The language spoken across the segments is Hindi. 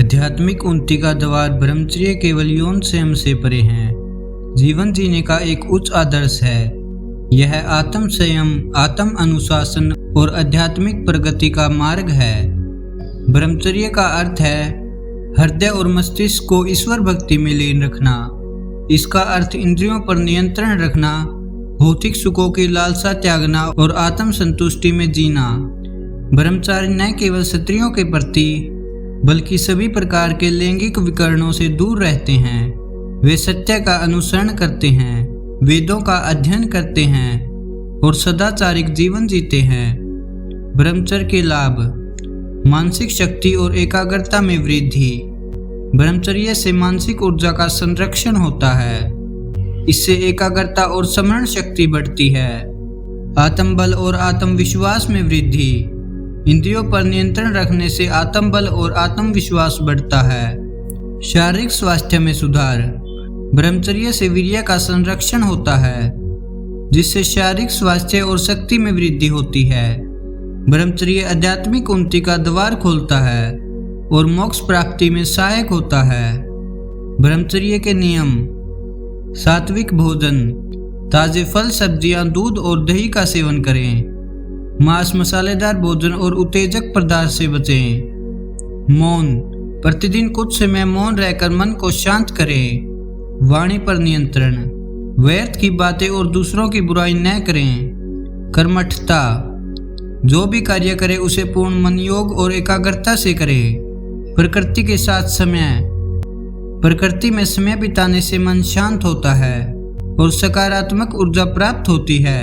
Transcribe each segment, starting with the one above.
आध्यात्मिक उन्नति का द्वार ब्रह्मचर्य केवल यौन संयम से परे है। जीवन जीने का एक उच्च आदर्श है। यह आत्म संयम, आत्म अनुशासन और आध्यात्मिक प्रगति का मार्ग है। ब्रह्मचर्य का अर्थ है हृदय और मस्तिष्क को ईश्वर भक्ति में लीन रखना। इसका अर्थ इंद्रियों पर नियंत्रण रखना, भौतिक सुखों की लालसा त्यागना और आत्म संतुष्टि में जीना। ब्रह्मचारी न केवल स्त्रियों के प्रति बल्कि सभी प्रकार के लैंगिक विकरणों से दूर रहते हैं। वे सत्य का अनुसरण करते हैं, वेदों का अध्ययन करते हैं और सदाचारिक जीवन जीते हैं। ब्रह्मचर्य के लाभ: मानसिक शक्ति और एकाग्रता में वृद्धि। ब्रह्मचर्य से मानसिक ऊर्जा का संरक्षण होता है। इससे एकाग्रता और स्मरण शक्ति बढ़ती है। आत्मबल और आत्मविश्वास में वृद्धि। इंद्रियों पर नियंत्रण रखने से आत्मबल और आत्मविश्वास बढ़ता है। शारीरिक स्वास्थ्य में सुधार। ब्रह्मचर्य से वीर्य का संरक्षण होता है, जिससे शारीरिक स्वास्थ्य और शक्ति में वृद्धि होती है। ब्रह्मचर्य आध्यात्मिक उन्नति का द्वार खोलता है और मोक्ष प्राप्ति में सहायक होता है। ब्रह्मचर्य के नियम: सात्विक भोजन, ताजे फल, सब्जियां, दूध और दही का सेवन करें। मांस, मसालेदार भोजन और उत्तेजक पदार्थ से बचें। मौन, प्रतिदिन कुछ समय मौन रहकर मन को शांत करें। वाणी पर नियंत्रण, व्यर्थ की बातें और दूसरों की बुराई न करें। कर्मठता, जो भी कार्य करे उसे पूर्ण मनयोग और एकाग्रता से करे। प्रकृति के साथ समय, प्रकृति में समय बिताने से मन शांत होता है और सकारात्मक ऊर्जा प्राप्त होती है।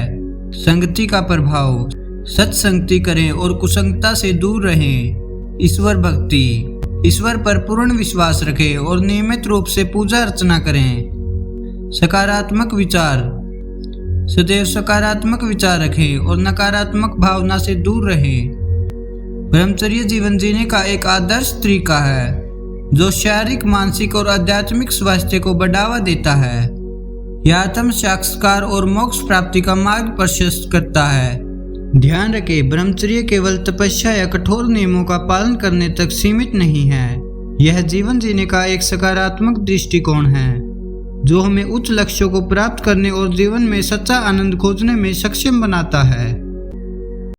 संगति का प्रभाव: सत्संगति करें और कुसंगता से दूर रहें। ईश्वर भक्ति, ईश्वर पर पूर्ण विश्वास रखें और नियमित रूप से पूजा अर्चना करें। सकारात्मक विचार, सदैव सकारात्मक विचार रखें और नकारात्मक भावना से दूर रहें। ब्रह्मचर्य जीवन जीने का एक आदर्श तरीका है जो शारीरिक, मानसिक और आध्यात्मिक स्वास्थ्य को बढ़ावा देता है। यह आत्म साक्षात्कार और मोक्ष प्राप्ति का मार्ग प्रशस्त करता है। ध्यान रखें, ब्रह्मचर्य केवल तपस्या या कठोर नियमों का पालन करने तक सीमित नहीं है। यह जीवन जीने का एक सकारात्मक दृष्टिकोण है जो हमें उच्च लक्ष्यों को प्राप्त करने और जीवन में सच्चा आनंद खोजने में सक्षम बनाता है।